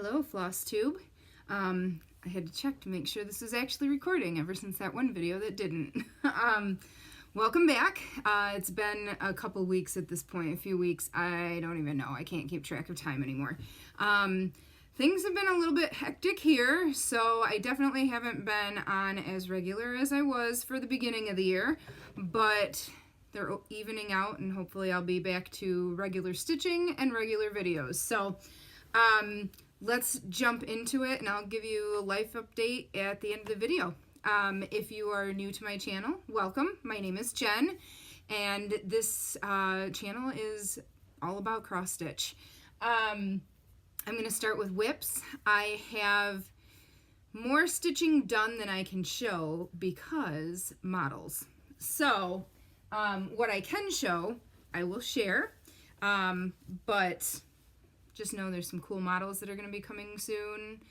Hello, Flosstube. I had to check to make sure this was actually recording ever since that one video that didn't. Welcome back. It's been a couple weeks at this point, a few weeks. I don't even know. I can't keep track of time anymore. Things have been a little bit hectic here, so I definitely haven't been on as regular as I was for the beginning of the year, but they're evening out and hopefully I'll be back to regular stitching and regular videos. So, let's jump into it and I'll give you a life update at the end of the video. If you are new to my channel, welcome. My name is Jen and this channel is all about cross stitch. I'm going to start with whips. I have more stitching done than I can show because models. So what I can show, I will share, but just know there's some cool models that are going to be coming soon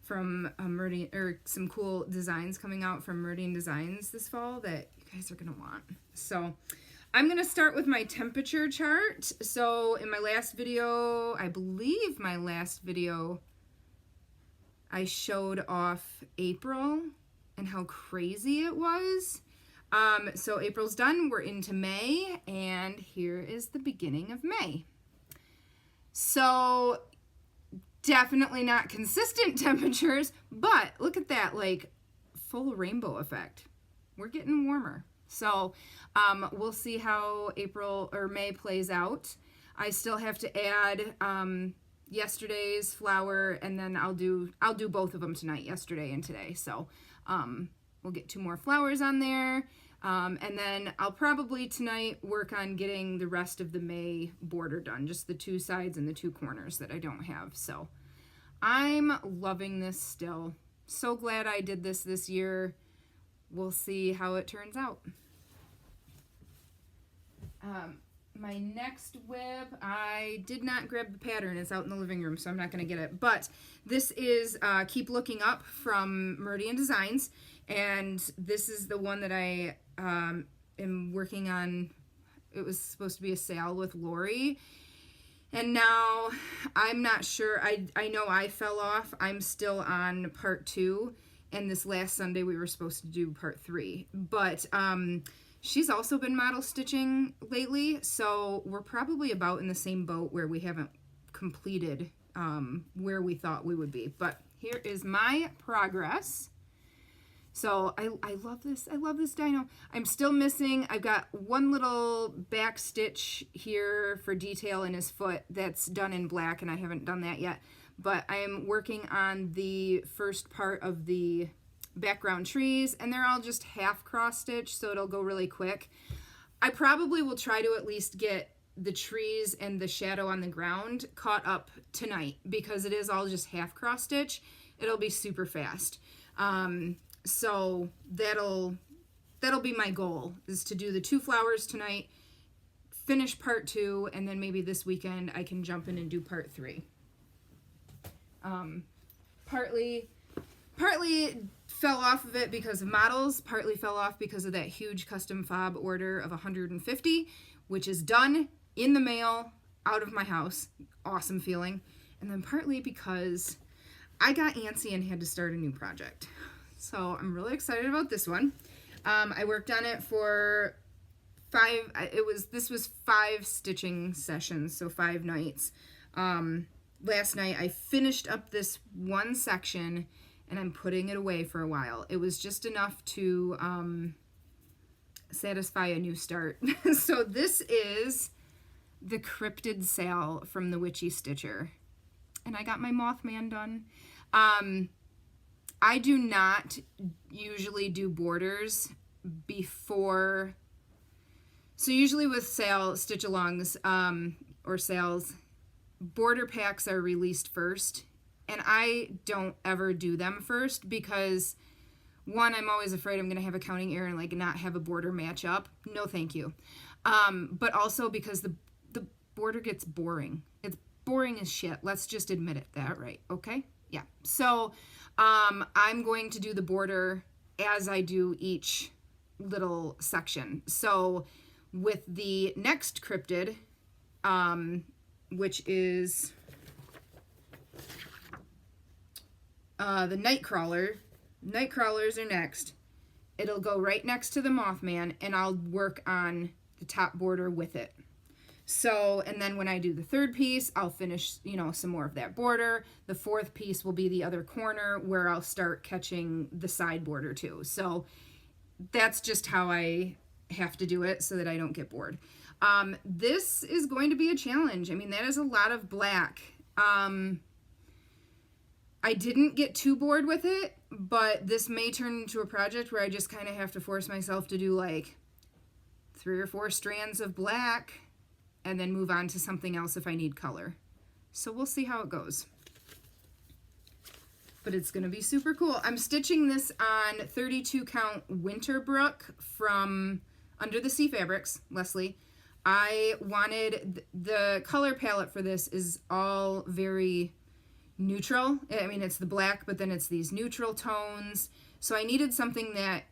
from Meridian, or some cool designs coming out from Meridian Designs this fall that you guys are going to want. So I'm going to start with my temperature chart. So in my last video, I believe my last video, I showed off April and how crazy it was. So April's done, we're into May, and here is the beginning of May. So definitely not consistent temperatures, but look at that, like full rainbow effect. We're getting warmer. So we'll see how April or May plays out. I still have to add yesterday's flower, and then I'll do both of them tonight, yesterday and today. So we'll get 2 more flowers on there. And then I'll probably tonight work on getting the rest of the May border done, just the 2 sides and the 2 corners that I don't have. So I'm loving this still. So glad I did this year. We'll see how it turns out. My next whip, I did not grab the pattern. It's out in the living room, so I'm not going to get it. But this is Keep Looking Up from Meridian Designs. And this is the one that I am working on. It was supposed to be a sale with Lori. And now I'm not sure. I know I fell off. I'm still on part 2. And this last Sunday we were supposed to do part 3. But she's also been model stitching lately. So we're probably about in the same boat where we haven't completed where we thought we would be. But here is my progress. So I love this. I love this dino. I'm still missing, I've got one little back stitch here for detail in his foot that's done in black, and I haven't done that yet. But I am working on the first part of the background trees, and they're all just half cross stitch, so it'll go really quick. I probably will try to at least get the trees and the shadow on the ground caught up tonight, because it is all just half cross stitch. It'll be super fast. So that'll be my goal, is to do the 2 flowers tonight, finish part 2, and then maybe this weekend I can jump in and do part 3. Partly fell off of it because of models, partly fell off because of that huge custom fob order of 150, which is done in the mail, out of my house. Awesome feeling. And then partly because I got antsy and had to start a new project. So I'm really excited about this one. I worked on it for 5, this was 5 stitching sessions, so 5 nights. Last night I finished up this one section and I'm putting it away for a while. It was just enough to satisfy a new start. So this is the Cryptid sale from the Witchy Stitcher. And I got my Mothman done. I do not usually do borders before, so usually with stitch alongs or sales, border packs are released first, and I don't ever do them first because, one, I'm always afraid I'm going to have a counting error and like not have a border match up. No thank you. But also because the border gets boring. It's boring as shit. Let's just admit it that, right? Okay? Yeah. So I'm going to do the border as I do each little section. So with the next cryptid, which is the night crawlers are next. It'll go right next to the Mothman, and I'll work on the top border with it. So, and then when I do the third piece, I'll finish, you know, some more of that border. The fourth piece will be the other corner where I'll start catching the side border too. So that's just how I have to do it so that I don't get bored. This is going to be a challenge. I mean, that is a lot of black. I didn't get too bored with it, but this may turn into a project where I just kind of have to force myself to do like 3 or 4 strands of black and then move on to something else if I need color. So we'll see how it goes. But it's going to be super cool. I'm stitching this on 32 count Winterbrook from Under the Sea Fabrics, Leslie. I wanted, the color palette for this is all very neutral. I mean, it's the black, but then it's these neutral tones. So I needed something that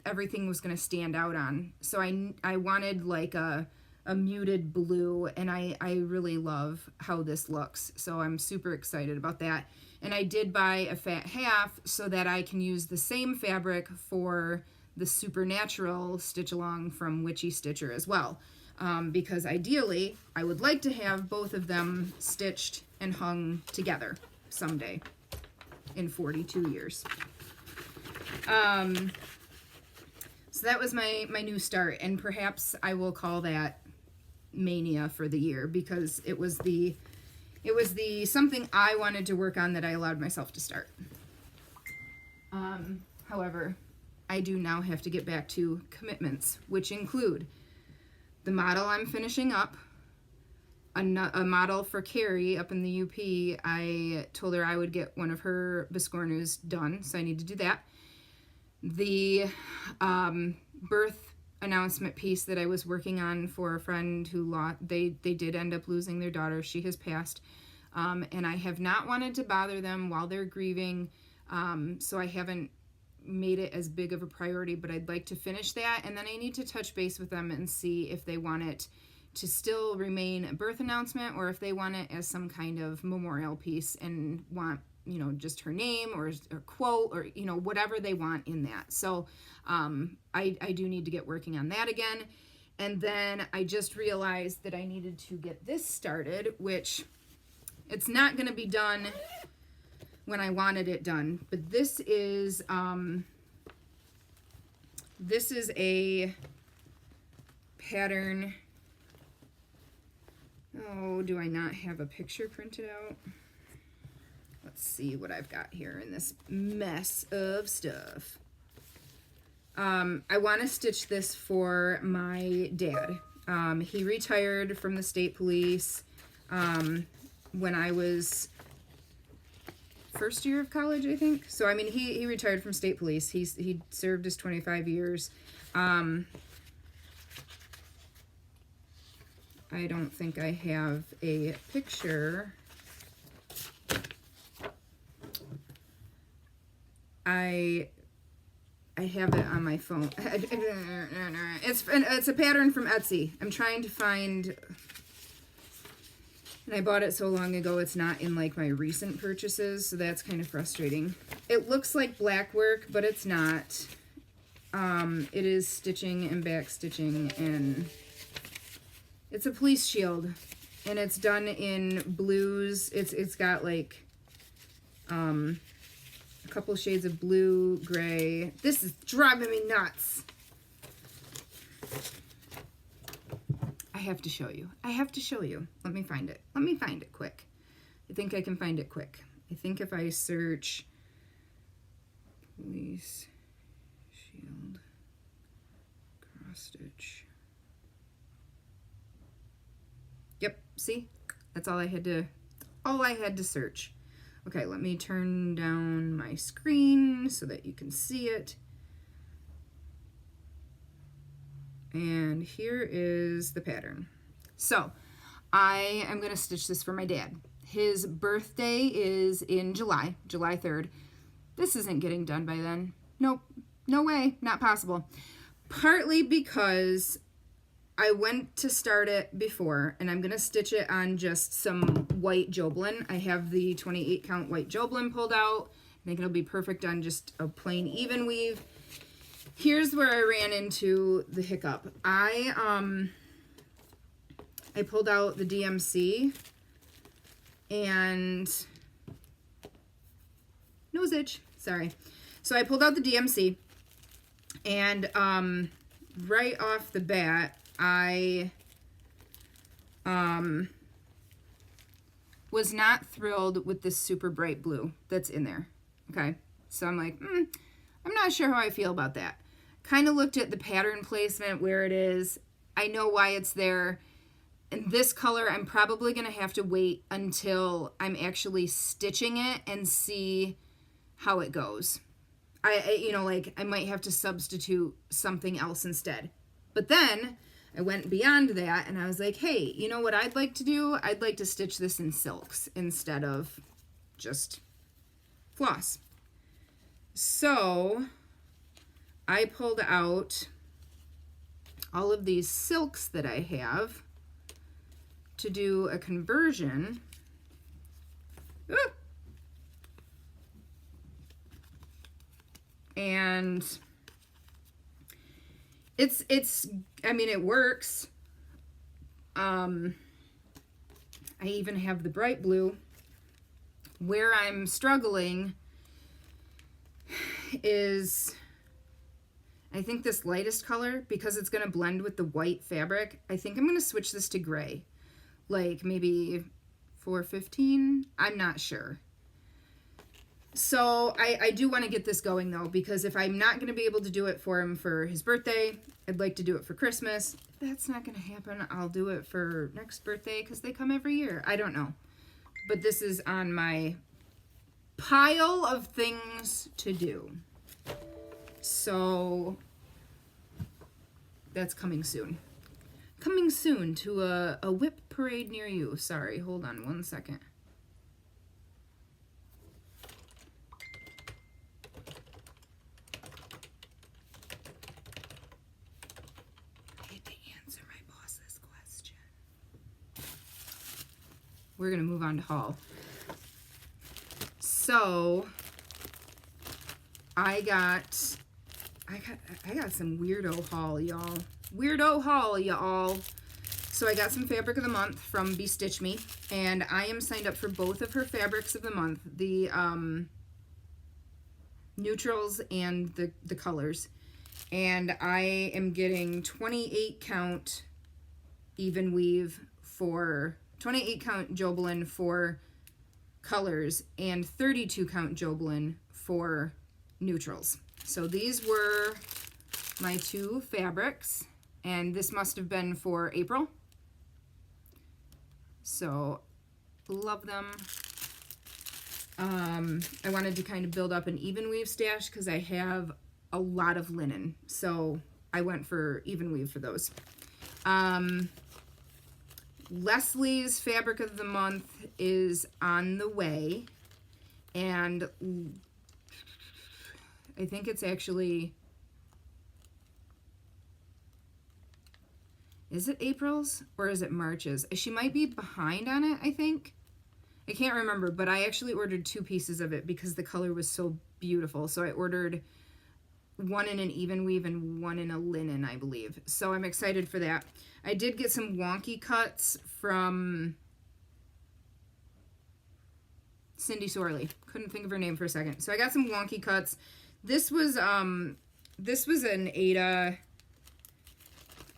everything was going to stand out on. So I wanted like a muted blue, and I really love how this looks. So I'm super excited about that. And I did buy a fat half so that I can use the same fabric for the Supernatural stitch along from Witchy Stitcher as well. Because ideally, I would like to have both of them stitched and hung together someday in 42 years. So that was my new start, and perhaps I will call that Mania for the year, because it was the something I wanted to work on that I allowed myself to start. However, I do now have to get back to commitments, which include the model I'm finishing up, a model for Carrie up in the UP. I told her I would get one of her Biscornus done, so I need to do that. The birth announcement piece that I was working on for a friend who they did end up losing their daughter. She has passed, and I have not wanted to bother them while they're grieving, so I haven't made it as big of a priority, but I'd like to finish that, and then I need to touch base with them and see if they want it to still remain a birth announcement, or if they want it as some kind of memorial piece and want, you know, just her name or a quote, or, you know, whatever they want in that. So I do need to get working on that again. And then I just realized that I needed to get this started, which it's not going to be done when I wanted it done, but this is a pattern. Oh, do I not have a picture printed out? Let's see what I've got here in this mess of stuff. I want to stitch this for my dad. He retired from the state police when I was first year of college, I think. So, I mean, he retired from state police. He served his 25 years. I don't think I have a picture. I have it on my phone. It's a pattern from Etsy. I'm trying to find, and I bought it so long ago it's not in like my recent purchases, so that's kind of frustrating. It looks like black work, but it's not. It is stitching and back stitching, and it's a police shield, and it's done in blues. It's got like a couple shades of blue, gray. This is driving me nuts. I have to show you. I have to show you. Let me find it. Let me find it quick. I think I can find it quick. I think if I search police shield cross stitch. Yep, see? That's all I had to search. Okay, let me turn down my screen so that you can see it. And here is the pattern. So, I am going to stitch this for my dad. His birthday is in July 3rd. This isn't getting done by then. Nope, no way, not possible. Partly because I went to start it before, and I'm going to stitch it on just some white Joblin. I have the 28 count white Joblin pulled out, think it'll be perfect on just a plain even weave. Here's where I ran into the hiccup. I pulled out the DMC and nose itch, sorry. So I pulled out the DMC and right off the bat, I was not thrilled with this super bright blue that's in there. Okay, so I'm like, I'm not sure how I feel about that. Kind of looked at the pattern placement where it is. I know why it's there. And this color, I'm probably going to have to wait until I'm actually stitching it and see how it goes. I might have to substitute something else instead. But then I went beyond that and I was like, hey, you know what I'd like to do? I'd like to stitch this in silks instead of just floss. So I pulled out all of these silks that I have to do a conversion. Ooh. And it works. I even have the bright blue. Where I'm struggling is, I think this lightest color, because it's going to blend with the white fabric, I think I'm going to switch this to gray. Like maybe 415. I'm not sure. So I do want to get this going though, because if I'm not going to be able to do it for him for his birthday, I'd like to do it for Christmas. If that's not going to happen, I'll do it for next birthday because they come every year. I don't know. But this is on my pile of things to do. So that's coming soon. Coming soon to a whip parade near you. Sorry, hold on one second. I had to answer my boss's question. We're gonna move on to haul. So I got some weirdo haul, y'all. Weirdo haul, y'all. So I got some fabric of the month from Bestitch Me, and I am signed up for both of her fabrics of the month, the neutrals and the colors. And I am getting 28 count even weave for 28 count Jobelin for colors and 32 count Jobelin for neutrals. So these were my two fabrics, and this must have been for April. So love them. I wanted to kind of build up an even weave stash because I have a lot of linen, so I went for even weave for those. Leslie's fabric of the month is on the way, and I think it's actually, is it April's or is it March's? She might be behind on it, I think. I can't remember, but I actually ordered 2 pieces of it because the color was so beautiful. So I ordered one in an even weave and one in a linen, I believe. So I'm excited for that. I did get some wonky cuts from Cindy Sorley. Couldn't think of her name for a second. So I got some wonky cuts. This was an Ada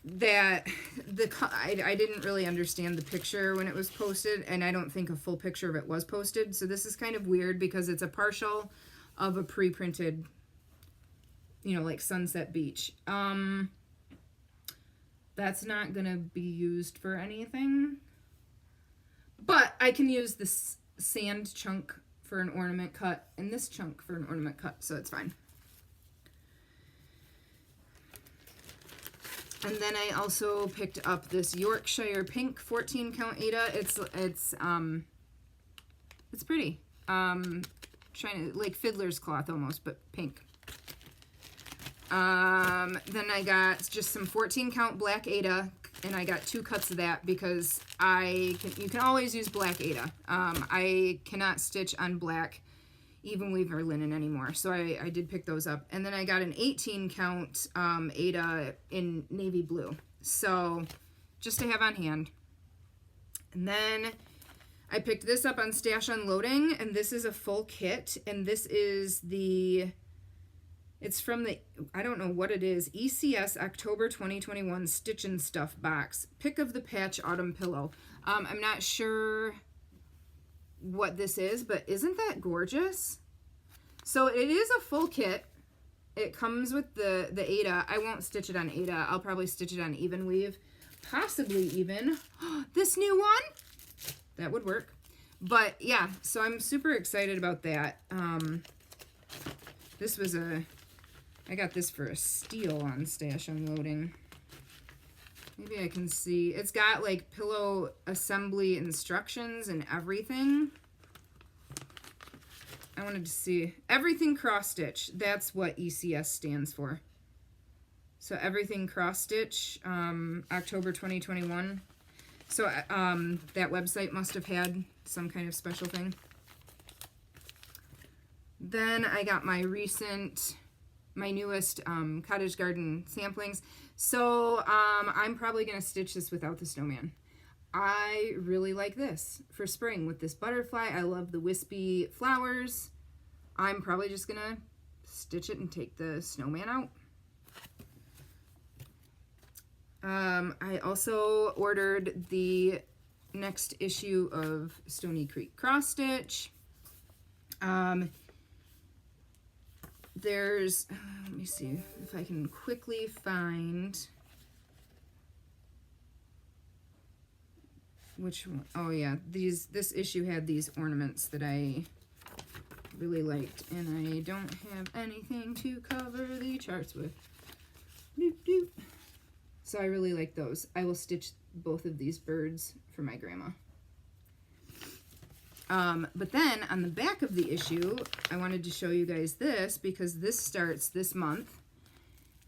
that I didn't really understand the picture when it was posted, and I don't think a full picture of it was posted. So this is kind of weird because it's a partial of a pre-printed, like Sunset Beach. That's not gonna be used for anything, but I can use this sand chunk for an ornament cut and this chunk for an ornament cut, so it's fine. And then I also picked up this Yorkshire pink 14 count Ada. It's pretty. Trying to, like fiddler's cloth almost, but pink. Then I got just some 14 count black Ada, and I got 2 cuts of that because you can always use black Ada. I cannot stitch on black even weave or linen anymore. So I did pick those up. And then I got an 18 count Ada in navy blue. So just to have on hand. And then I picked this up on Stash Unloading, and this is a full kit. And this is it's from the, I don't know what it is, ECS October 2021 Stitch and Stuff box. Pick of the Patch Autumn Pillow. I'm not sure what this is, but isn't that gorgeous? So it is a full kit. It comes with the Ada. I won't stitch it on Ada. I'll probably stitch it on even weave, possibly even this new one. That would work. But yeah, so I'm super excited about that. This was I got this for a steal on Stash Unloading. Maybe I can see. It's got like pillow assembly instructions and everything. I wanted to see everything cross stitch. That's what ECS stands for. So everything cross stitch, October 2021. So that website must have had some kind of special thing. Then I got my newest Cottage Garden samplings. So I'm probably going to stitch this without the snowman. I really like this for spring with this butterfly. I love the wispy flowers. I'm probably just going to stitch it and take the snowman out. I also ordered the next issue of Stony Creek Cross Stitch. There's, let me see if I can quickly find which one. Oh yeah, this issue had these ornaments that I really liked, and I don't have anything to cover the charts with. Doop, doop. So I really like those. I will stitch both of these birds for my grandma. But then on the back of the issue, I wanted to show you guys this because this starts this month.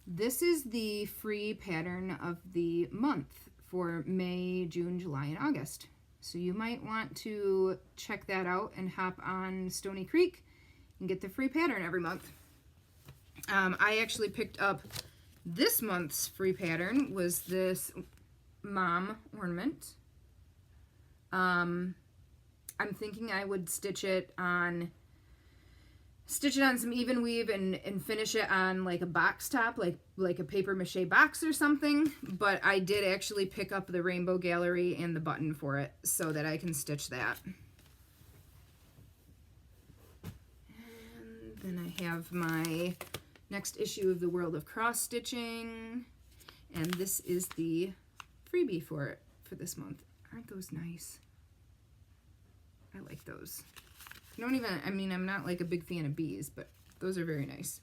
This is the free pattern of the month for May, June, July, and August. So you might want to check that out and hop on Stony Creek and get the free pattern every month. I actually picked up this month's free pattern was this mom ornament. I'm thinking I would stitch it on some even weave and finish it on like a box top, like a paper mache box or something. But I did actually pick up the rainbow gallery and the button for it so that I can stitch that. And then I have my next issue of the World of Cross Stitching, and this is the freebie for it for this month. Aren't those nice? I like those. I mean, I'm not like a big fan of bees, but those are very nice.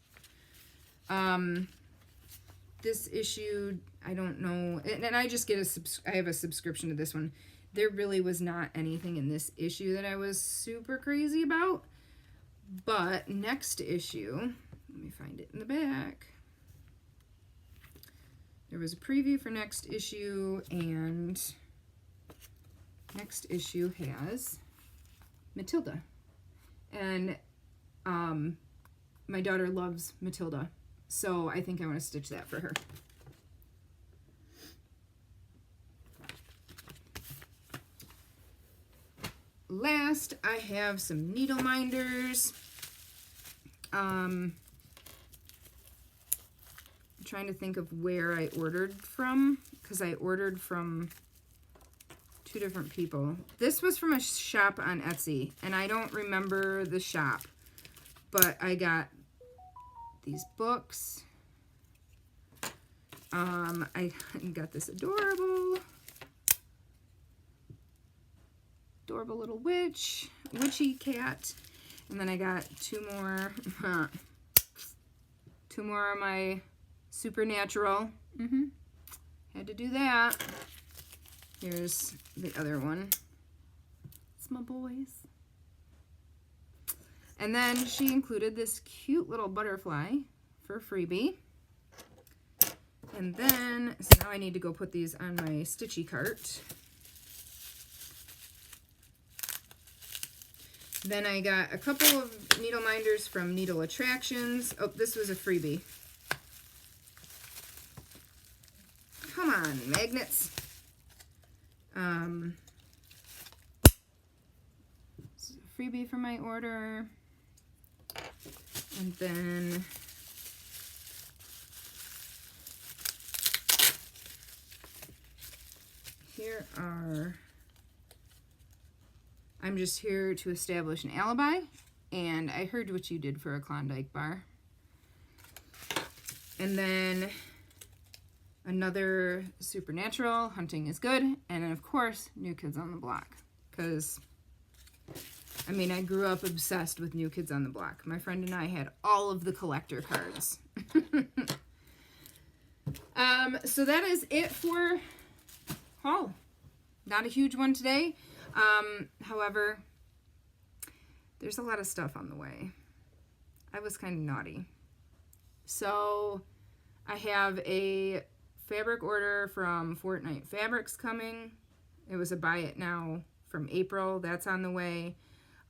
This issue, I don't know, and I just get I have a subscription to this one. There really was not anything in this issue that I was super crazy about, but next issue, let me find it in the back. There was a preview for next issue, and next issue has Matilda. And my daughter loves Matilda, so I think I want to stitch that for her. Last, I have some needle minders. I'm trying to think of where I ordered from, because I ordered from two different people. This was from a shop on Etsy, and I don't remember the shop, but I got these books. I got this adorable little witchy cat, and then I got two more of my supernatural. Had to do that. Here's the other one. It's my boys. And then she included this cute little butterfly for freebie. And then, so now I need to go put these on my stitchy cart. Then I got a couple of needle minders from Needle Attractions. Oh, this was a freebie. Come on, magnets. This is a freebie for my order. And then here are, I'm just here to establish an alibi, and I heard what you did for a Klondike bar. And then another Supernatural, Hunting is Good, and then of course, New Kids on the Block, because I mean, I grew up obsessed with New Kids on the Block. My friend and I had all of the collector cards. So that is it for haul. Not a huge one today. However, there's a lot of stuff on the way. I was kind of naughty. So I have a fabric order from Fortnite Fabrics coming. It was a buy it now from April. That's on the way.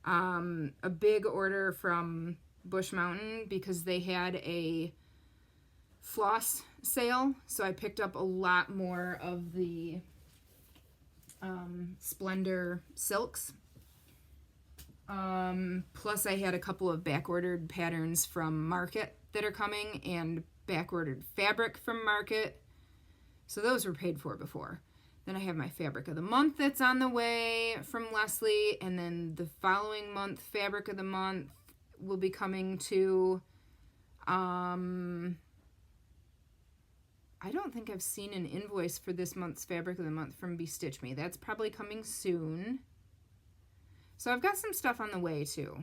A big order from Bush Mountain because they had a floss sale. So I picked up a lot more of the Splendor silks. Plus I had a couple of back ordered patterns from Market that are coming and back ordered fabric from Market. So those were paid for before. Then I have my fabric of the month that's on the way from Leslie, and then the following month fabric of the month will be coming to I don't think I've seen an invoice for this month's fabric of the month from Bestitch Me. That's probably coming soon. So I've got some stuff on the way too.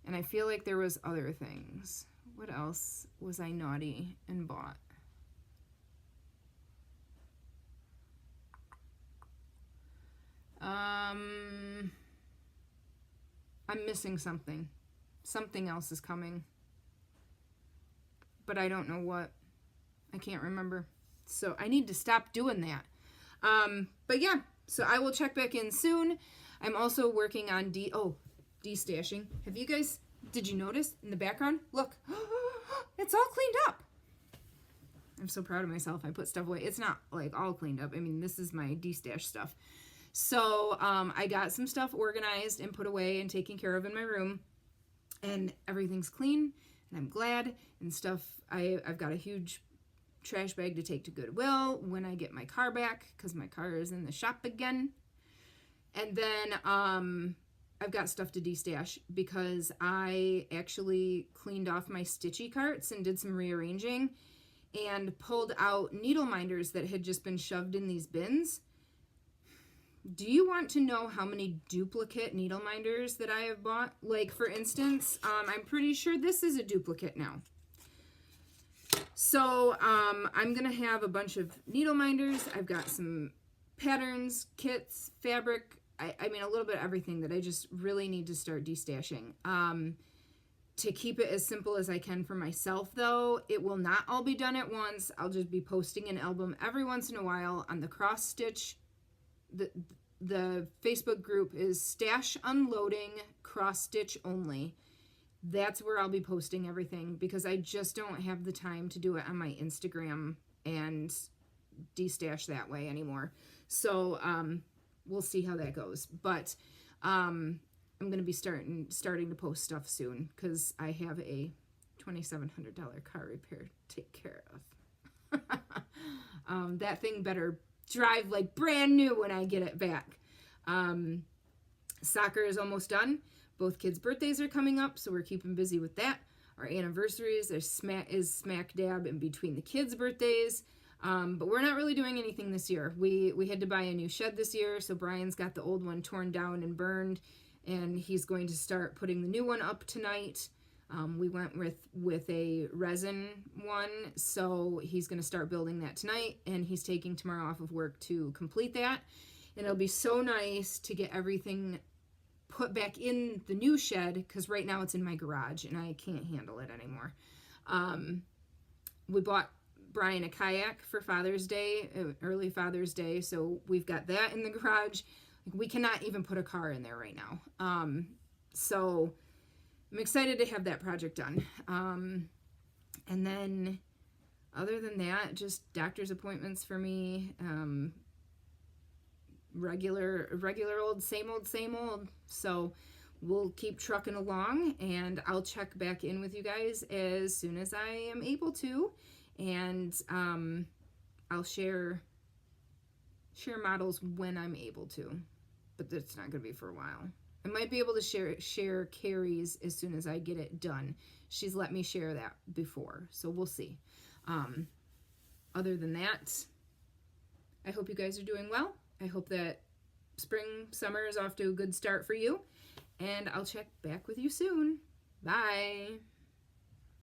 And I feel like there was other things. What else was I naughty and bought? I'm missing something. Something else is coming. But I don't know what. I can't remember. So I need to stop doing that. But yeah, so I will check back in soon. I'm also working on destashing. Have you guys, did you notice in the background? Look, it's all cleaned up. I'm so proud of myself. I put stuff away. It's not like all cleaned up. I mean, this is my destash stuff. So I got some stuff organized and put away and taken care of in my room, and everything's clean, and I'm glad. And stuff, I've got a huge trash bag to take to Goodwill when I get my car back, because my car is in the shop again. And then I've got stuff to destash because I actually cleaned off my stitchy carts and did some rearranging and pulled out needle minders that had just been shoved in these bins. Do you want to know how many duplicate needle minders that I have bought? Like, for instance, I'm pretty sure this is a duplicate now. So I'm going to have a bunch of needle minders. I've got some patterns, kits, fabric. I mean, a little bit of everything that I just really need to start destashing. To keep it as simple as I can for myself, though, it will not all be done at once. I'll just be posting an album every once in a while on the cross stitch. The Facebook group is Stash Unloading Cross Stitch Only. That's where I'll be posting everything because I just don't have the time to do it on my Instagram and destash that way anymore. So we'll see how that goes. But I'm going to be starting to post stuff soon because I have a $2,700 car repair to take care of. That thing better drive like brand new when I get it back. Soccer is almost done. Both kids' birthdays are coming up, so we're keeping busy with that. Our anniversaries is smack dab in between the kids' birthdays. But we're not really doing anything this year. We had to buy a new shed this year, so Brian's got the old one torn down and burned, and he's going to start putting the new one up tonight. We went with a resin one, so he's going to start building that tonight, and he's taking tomorrow off of work to complete that. And it'll be so nice to get everything put back in the new shed, because right now it's in my garage, and I can't handle it anymore. We bought Brian a kayak for Father's Day, early Father's Day, so we've got that in the garage. We cannot even put a car in there right now. So I'm excited to have that project done. And then other than that, just doctor's appointments for me. Regular old, same old, same old. So we'll keep trucking along, and I'll check back in with you guys as soon as I am able to. And I'll share models when I'm able to, but that's not going to be for a while. I might be able to share Carrie's as soon as I get it done. She's let me share that before, so we'll see. Other than that, I hope you guys are doing well. I hope that spring, summer is off to a good start for you, and I'll check back with you soon. Bye.